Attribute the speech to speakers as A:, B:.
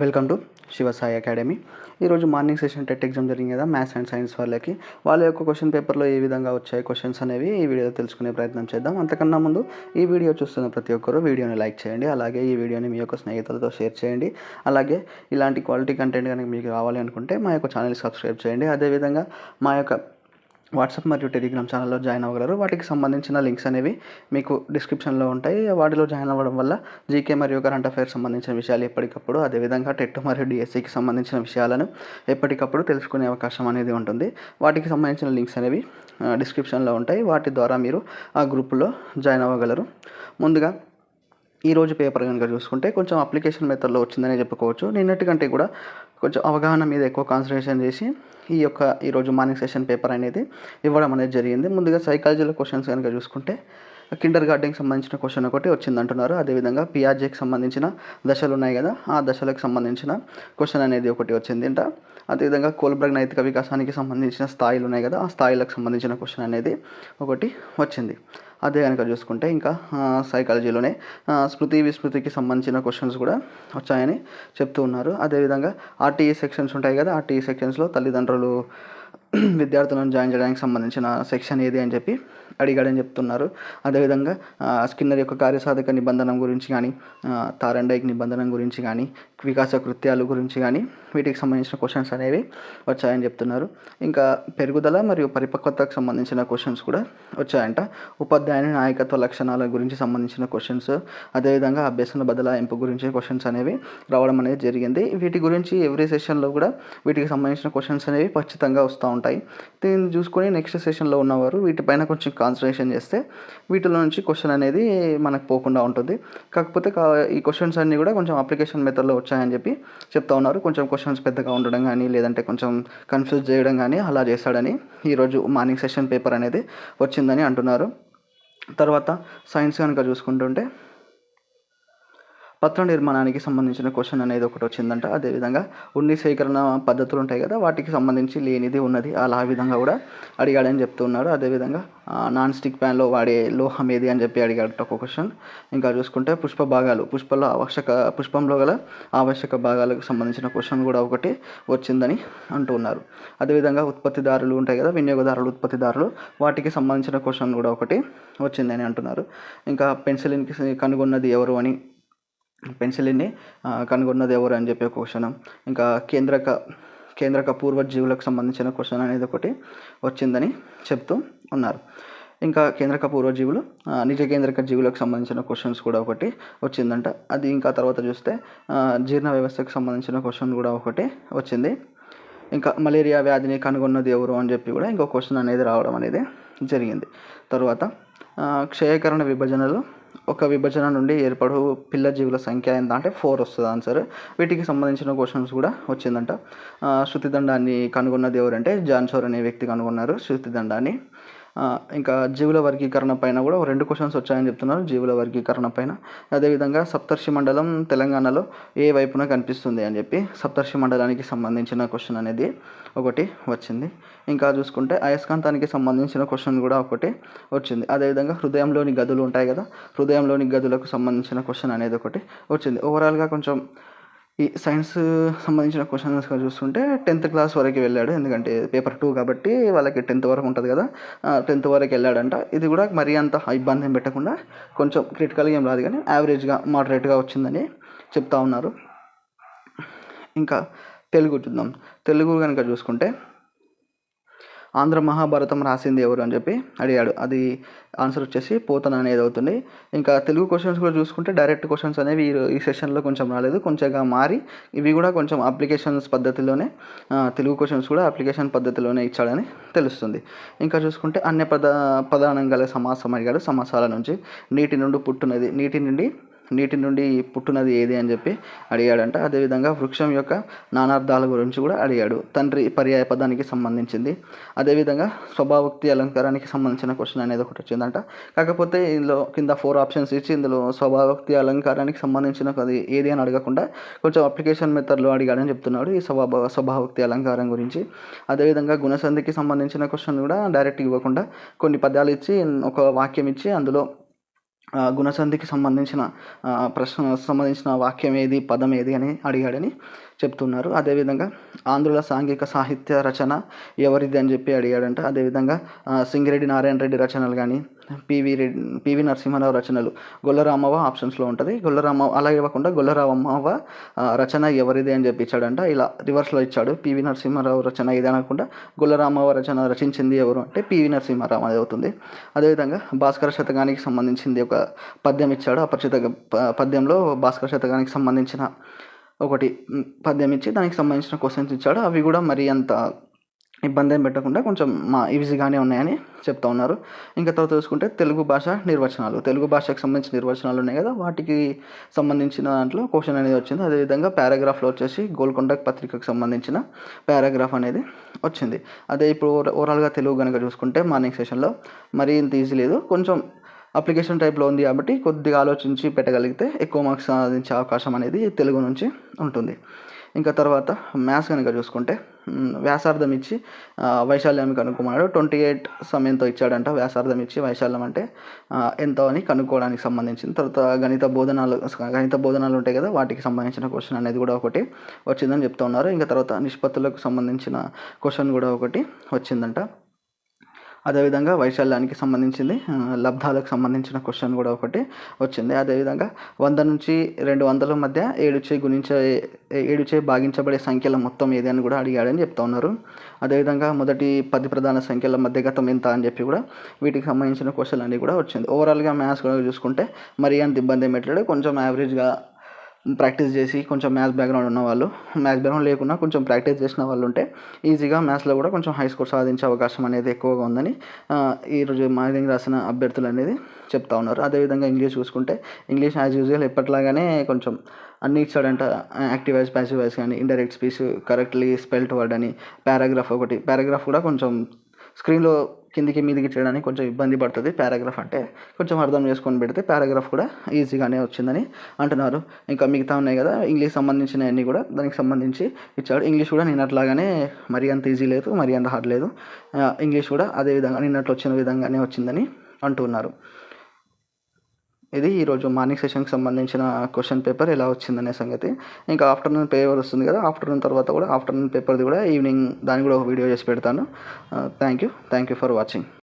A: Welcome to Shiva Sai academy. ఈరోజు morning session TET exam జరిగింది కదా, మ్యాథ్స్ అండ్ సైన్స్ వాళ్ళకి. వాళ్ళ యొక్క క్వశ్చన్ పేపర్లో ఏ విధంగా వచ్చాయి క్వశ్చన్స్ అనేవి ఈ వీడియోలో తెలుసుకునే ప్రయత్నం చేద్దాం. అంతకన్నా ముందు ఈ వీడియో చూస్తున్న ప్రతి ఒక్కరూ వీడియోని లైక్ చేయండి, అలాగే ఈ వీడియోని మీ యొక్క స్నేహితులతో షేర్ చేయండి. అలాగే ఇలాంటి క్వాలిటీ కంటెంట్ కనుక మీకు రావాలి అనుకుంటే మా యొక్క ఛానల్ సబ్స్క్రైబ్ చేయండి. అదేవిధంగా మా యొక్క వాట్సాప్ మరియు టెలిగ్రామ్ ఛానల్లో జాయిన్ అవ్వగలరు. వాటికి సంబంధించిన లింక్స్ అనేవి మీకు డిస్క్రిప్షన్లో ఉంటాయి. వాటిలో జాయిన్ అవ్వడం వల్ల జీకే మరియు కరెంట్ అఫైర్స్ సంబంధించిన విషయాలు ఎప్పటికప్పుడు, అదేవిధంగా టెట్ మరియు డిఎస్సికి సంబంధించిన విషయాలను ఎప్పటికప్పుడు తెలుసుకునే అవకాశం అనేది ఉంటుంది. వాటికి సంబంధించిన లింక్స్ అనేవి డిస్క్రిప్షన్లో ఉంటాయి. వాటి ద్వారా మీరు ఆ గ్రూపులో జాయిన్ అవ్వగలరు. ముందుగా ఈరోజు పేపర్ కనుక చూసుకుంటే కొంచెం అప్లికేషన్ మెథడ్లో వచ్చిందని చెప్పుకోవచ్చు. నిన్నటి కంటే కూడా కొంచెం అవగాహన మీద ఎక్కువ కాన్సన్ట్రేషన్ చేసి ఈరోజు మార్నింగ్ సెషన్ పేపర్ అనేది ఇవ్వడం అనేది జరిగింది. ముందుగా సైకాలజీలో క్వశ్చన్స్ కనుక చూసుకుంటే కిండర్ గార్డెన్కి సంబంధించిన క్వశ్చన్ ఒకటి వచ్చిందంటున్నారు. అదేవిధంగా పియాజేకి సంబంధించిన దశలు ఉన్నాయి కదా, ఆ దశలకు సంబంధించిన క్వశ్చన్ అనేది ఒకటి వచ్చింది అంట. అదేవిధంగా కోల్బర్గ్ నైతిక వికాసానికి సంబంధించిన స్థాయిలు ఉన్నాయి కదా, ఆ స్థాయిలకు సంబంధించిన క్వశ్చన్ అనేది ఒకటి వచ్చింది. అదే కనుక చూసుకుంటే ఇంకా సైకాలజీలోనే స్మృతి విస్మృతికి సంబంధించిన క్వశ్చన్స్ కూడా వచ్చాయని చెప్తూ ఉన్నారు. అదేవిధంగా ఆర్టీఈ సెక్షన్స్ ఉంటాయి కదా, ఆర్టీఈ సెక్షన్స్లో తల్లిదండ్రులు విద్యార్థులను జాయిన్ చేయడానికి సంబంధించిన సెక్షన్ ఏది అని చెప్పి అడిగాడని చెప్తున్నారు. అదేవిధంగా స్కిన్నర్ యొక్క కార్యసాధక నిబంధన గురించి కానీ, తారండైక్ నిబంధన గురించి కానీ, వికాస కృత్యాలు గురించి కానీ వీటికి సంబంధించిన క్వశ్చన్స్ అనేవి వచ్చాయని చెప్తున్నారు. ఇంకా పెరుగుదల మరియు పరిపక్వతకు సంబంధించిన క్వశ్చన్స్ కూడా వచ్చాయంట. ఉపాధ్యాయుని నాయకత్వ లక్షణాల గురించి సంబంధించిన క్వశ్చన్స్, అదేవిధంగా అభ్యసన బదలాయింపు గురించి క్వశ్చన్స్ అనేవి రావడం అనేది జరిగింది. వీటి గురించి ఎవ్రీ సెషన్లో కూడా వీటికి సంబంధించిన క్వశ్చన్స్ అనేవి ఖచ్చితంగా వస్తూ ఉంటాయి. దీన్ని చూసుకొని నెక్స్ట్ సెషన్లో ఉన్నవారు వీటిపైన కొంచెం కాన్సన్ట్రేషన్ చేస్తే వీటిలో నుంచి క్వశ్చన్ అనేది మనకు పోకుండా ఉంటుంది. కాకపోతే ఈ క్వశ్చన్స్ అన్నీ కూడా కొంచెం అప్లికేషన్ మెథడ్లో వచ్చాయని చెప్పి చెప్తా ఉన్నారు. కొంచెం క్వశ్చన్స్ పెద్దగా ఉండడం కానీ, లేదంటే కొంచెం కన్ఫ్యూజ్ చేయడం కానీ అలా చేశాడని ఈరోజు మార్నింగ్ సెషన్ పేపర్ అనేది వచ్చిందని అంటున్నారు. తర్వాత సైన్స్ కనుక చూసుకుంటుంటే పత్ర నిర్మాణానికి సంబంధించిన క్వశ్చన్ అనేది ఒకటి వచ్చిందంట. అదేవిధంగా ఉన్ని సేకరణ పద్ధతులు ఉంటాయి కదా, వాటికి సంబంధించి లేనిది ఉన్నది అలా విధంగా కూడా అడిగాడని చెప్తున్నారు. అదేవిధంగా నాన్ స్టిక్ ప్యాన్లో వాడే లోహం ఏది అని చెప్పి అడిగాడు ఒక క్వశ్చన్. ఇంకా చూసుకుంటే పుష్పంలో గల ఆవశ్యక భాగాలకు సంబంధించిన క్వశ్చన్ కూడా ఒకటి వచ్చిందని అంటున్నారు. అదేవిధంగా ఉత్పత్తిదారులు ఉంటాయి కదా, వినియోగదారులు, ఉత్పత్తిదారులు, వాటికి సంబంధించిన క్వశ్చన్ కూడా ఒకటి వచ్చిందని అంటున్నారు. ఇంకా పెన్సిలిన్కి కనుగొన్నది ఎవరు అని, పెన్సిలిన్ని కనుగొన్నది ఎవరు అని చెప్పి క్వశ్చన్. ఇంకా కేంద్రక పూర్వజీవులకు సంబంధించిన క్వశ్చన్ అనేది ఒకటి వచ్చిందని చెప్తూ ఉన్నారు. ఇంకా కేంద్రక పూర్వజీవులు, నిజ కేంద్రక జీవులకు సంబంధించిన క్వశ్చన్స్ కూడా ఒకటి వచ్చిందంట. అది ఇంకా తర్వాత చూస్తే జీర్ణ వ్యవస్థకు సంబంధించిన క్వశ్చన్ కూడా ఒకటి వచ్చింది. ఇంకా మలేరియా వ్యాధిని కనుగొన్నది ఎవరు అని చెప్పి కూడా ఇంకో క్వశ్చన్ అనేది రావడం అనేది జరిగింది. తర్వాత క్షయకరణ విభజనలు, ఒక విభజన నుండి ఏర్పడు పిల్ల జీవుల సంఖ్య ఎంత అంటే 4 వస్తుంది ఆన్సర్. వీటికి సంబంధించిన క్వశ్చన్స్ కూడా వచ్చిందంట. శృతిదండాన్ని కనుగొన్నది ఎవరంటే జాన్సోర్ అనే వ్యక్తి కనుగొన్నారు శృతిదండాన్ని. ఇంకా జీవుల వర్గీకరణ పైన కూడా 2 క్వశ్చన్స్ వచ్చాయని చెప్తున్నారు, జీవుల వర్గీకరణ పైన. అదేవిధంగా సప్తర్షి మండలం తెలంగాణలో ఏ వైపున కనిపిస్తుంది అని చెప్పి సప్తర్షి మండలానికి సంబంధించిన క్వశ్చన్ అనేది ఒకటి వచ్చింది. ఇంకా చూసుకుంటే అయస్కాంతానికి సంబంధించిన క్వశ్చన్ కూడా ఒకటి వచ్చింది. అదేవిధంగా హృదయంలోని గదులు ఉంటాయి కదా, హృదయంలోని గదులకు సంబంధించిన క్వశ్చన్ అనేది ఒకటి వచ్చింది. ఓవరాల్గా కొంచెం ఈ సైన్స్ సంబంధించిన క్వశ్చన్స్ చూస్తుంటే 10th క్లాస్ వరకు వెళ్ళాడు. ఎందుకంటే పేపర్ 2 కాబట్టి వాళ్ళకి 10th వరకు ఉంటుంది కదా, 10th వరకు వెళ్ళాడంట. ఇది కూడా మరీ అంత ఇబ్బంది ఏం పెట్టకుండా కొంచెం క్రిటికల్గా ఏం రాదు కానీ యావరేజ్గా మోడరేట్గా వచ్చిందని చెప్తా ఉన్నారు. ఇంకా తెలుగు చూద్దాం. తెలుగు కనుక చూసుకుంటే ఆంధ్ర మహాభారతం రాసింది ఎవరు అని చెప్పి అడిగాడు. అది ఆన్సర్ వచ్చేసి పోతన అనేది అవుతుంది. ఇంకా తెలుగు క్వశ్చన్స్ కూడా చూసుకుంటే డైరెక్ట్ క్వశ్చన్స్ అనేవి ఈ సెషన్లో కొంచెం రాలేదు, కొంచెంగా మారి ఇవి కూడా కొంచెం అప్లికేషన్స్ పద్ధతిలోనే, తెలుగు క్వశ్చన్స్ కూడా అప్లికేషన్ పద్ధతిలోనే ఇచ్చాడని తెలుస్తుంది. ఇంకా చూసుకుంటే అన్య ప్రధానం గల సమాసం అడిగాడు. సమాసాల నుంచి నీటి నుండి పుట్టునది ఏది అని చెప్పి అడిగాడంట. అదేవిధంగా వృక్షం యొక్క నానార్థాల గురించి కూడా అడిగాడు. తండ్రి పర్యాయ పదానికి సంబంధించింది. అదేవిధంగా స్వభావోక్తి అలంకారానికి సంబంధించిన క్వశ్చన్ అనేది ఒకటి వచ్చిందంట. కాకపోతే ఇందులో కింద 4 ఆప్షన్స్ ఇచ్చి ఇందులో స్వభావోక్తి అలంకారానికి సంబంధించిన అది ఏది అని అడగకుండా కొంచెం అప్లికేషన్ మెథడ్లో అడిగాడని చెప్తున్నాడు ఈ స్వభావోక్తి అలంకారం గురించి. అదేవిధంగా గుణసంధికి సంబంధించిన క్వశ్చన్ కూడా డైరెక్ట్ ఇవ్వకుండా కొన్ని పదాలు ఇచ్చి ఒక వాక్యం ఇచ్చి అందులో గుణసంధికి సంబంధించిన ప్రశ్న సంబంధించిన వాక్యం ఏది, పదం ఏది అని అడిగాడని చెప్తున్నారు. అదేవిధంగా ఆంధ్రుల సాంఘిక సాహిత్య రచన ఎవరిది అని చెప్పి అడిగాడంట. అదేవిధంగా సింగిరెడ్డి నారాయణ రెడ్డి రచనలు కానీ, పివి నరసింహారావు రచనలు, గొల్లరామవ్వ ఆప్షన్స్లో ఉంటుంది. అలా ఇవ్వకుండా గొల్లరామవ్వ రచన ఎవరిది అని చెప్పి ఇచ్చాడంట. ఇలా రివర్స్లో ఇచ్చాడు. పివి నరసింహారావు రచన ఇది అనకుండా గొల్లరామవ్వ రచన రచించింది ఎవరు అంటే పివి నరసింహారావు అది అవుతుంది. అదేవిధంగా భాస్కర శతకానికి సంబంధించింది ఒక పద్యం ఇచ్చాడు. అపరిచిత పద్యంలో భాస్కర శతకానికి సంబంధించిన ఒకటి పద్యం ఇచ్చి దానికి సంబంధించిన క్వశ్చన్స్ ఇచ్చాడు. అవి కూడా మరీ అంత ఇబ్బంది ఏం పెట్టకుండా కొంచెం ఈజీగానే ఉన్నాయని చెప్తా ఉన్నారు. ఇంకా తర్వాత చూసుకుంటే తెలుగు భాష నిర్వచనాలు, తెలుగు భాషకు సంబంధించిన నిర్వచనాలు ఉన్నాయి కదా, వాటికి సంబంధించిన దాంట్లో క్వశ్చన్ అనేది వచ్చింది. అదేవిధంగా పారాగ్రాఫ్లో వచ్చేసి గోల్కొండ పత్రికకు సంబంధించిన పారాగ్రాఫ్ అనేది వచ్చింది. అదే ఇప్పుడు ఓవరాల్గా తెలుగు కనుక చూసుకుంటే మార్నింగ్ సెషన్లో మరీ ఇంత ఈజీ లేదు, కొంచెం అప్లికేషన్ టైప్లో ఉంది కాబట్టి కొద్దిగా ఆలోచించి పెట్టగలిగితే ఎక్కువ మార్క్స్ సాధించే అవకాశం అనేది తెలుగు నుంచి ఉంటుంది. ఇంకా తర్వాత మ్యాథ్స్ కనుక చూసుకుంటే వ్యాసార్థం ఇచ్చి వైశాల్యం కనుక్కోమన్నాడు. 28 సమయంతో ఇచ్చాడంట. వ్యాసార్థం ఇచ్చి వైశాల్యం అంటే ఎంతో అని కనుక్కోవడానికి సంబంధించిన తర్వాత గణిత బోధనాలు ఉంటాయి కదా, వాటికి సంబంధించిన క్వశ్చన్ అనేది కూడా ఒకటి వచ్చిందని చెప్తూ ఉన్నారు. ఇంకా తర్వాత నిష్పత్తులకు సంబంధించిన క్వశ్చన్ కూడా ఒకటి వచ్చిందంట. అదేవిధంగా వైశాల్యానికి సంబంధించింది, లబ్ధాలకు సంబంధించిన క్వశ్చన్ కూడా ఒకటి వచ్చింది. అదేవిధంగా 100 నుంచి 200 మధ్య 7చే భాగించబడే సంఖ్యల మొత్తం ఏది అని కూడా అడిగాడని చెప్తా ఉన్నారు. అదేవిధంగా మొదటి 10 ప్రధాన సంఖ్యల మధ్య గతం ఎంత అని చెప్పి కూడా వీటికి సంబంధించిన క్వశ్చన్ అన్నీ కూడా వచ్చింది. ఓవరాల్గా మ్యాథ్స్ కూడా చూసుకుంటే మరీ అంత ఇబ్బంది ఏం పెట్టాడు. కొంచెం యావరేజ్గా ప్రాక్టీస్ చేసి కొంచెం మ్యాథ్స్ బ్యాక్గ్రౌండ్ ఉన్న వాళ్ళు, మ్యాథ్స్ బ్యాక్గ్రౌండ్ లేకున్నా కొంచెం ప్రాక్టీస్ చేసిన వాళ్ళు ఉంటే ఈజీగా మ్యాథ్స్లో కూడా కొంచెం హై స్కోర్ సాధించే అవకాశం అనేది ఎక్కువగా ఉందని ఈరోజు మార్నింగ్ రాసిన అభ్యర్థులు అనేది చెప్తా ఉన్నారు. అదేవిధంగా ఇంగ్లీష్ చూసుకుంటే ఇంగ్లీష్ యాజ్ యూజువల్ ఎప్పటిలాగానే కొంచెం అన్నీ ఇచ్చాడంట. యాక్టివ్ వాయిస్, ప్యాసివ్ వాయిస్ కానీ, indirect speech, correctly spelt word అని, పారాగ్రాఫ్ కూడా కొంచెం స్క్రీన్లో కిందికి మీదికి చేయడానికి కొంచెం ఇబ్బంది పడుతుంది. పారాగ్రాఫ్ అంటే కొంచెం అర్థం చేసుకొని పెడితే పారాగ్రాఫ్ కూడా ఈజీగానే వచ్చిందని అంటున్నారు. ఇంకా మిగతా ఉన్నాయి కదా ఇంగ్లీష్ సంబంధించినవన్నీ కూడా దానికి సంబంధించి ఇచ్చాడు. ఇంగ్లీష్ కూడా నిన్నట్లాగానే మరీ అంత ఈజీ లేదు, మరీ అంత హార్డ్ లేదు. ఇంగ్లీష్ కూడా అదే విధంగా నిన్నట్లు వచ్చిన విధంగానే వచ్చిందని అంటున్నారు. ఇది ఈరోజు మార్నింగ్ సెషన్కి సంబంధించిన క్వశ్చన్ పేపర్ ఎలా వచ్చిందనే సంగతి. ఇంకా ఆఫ్టర్నూన్ పేపర్ వస్తుంది కదా, ఆఫ్టర్నూన్ తర్వాత కూడా ఆఫ్టర్నూన్ పేపర్ది కూడా ఈవినింగ్ దాన్ని కూడా ఒక వీడియో చేసి పెడతాను. Thank you for watching.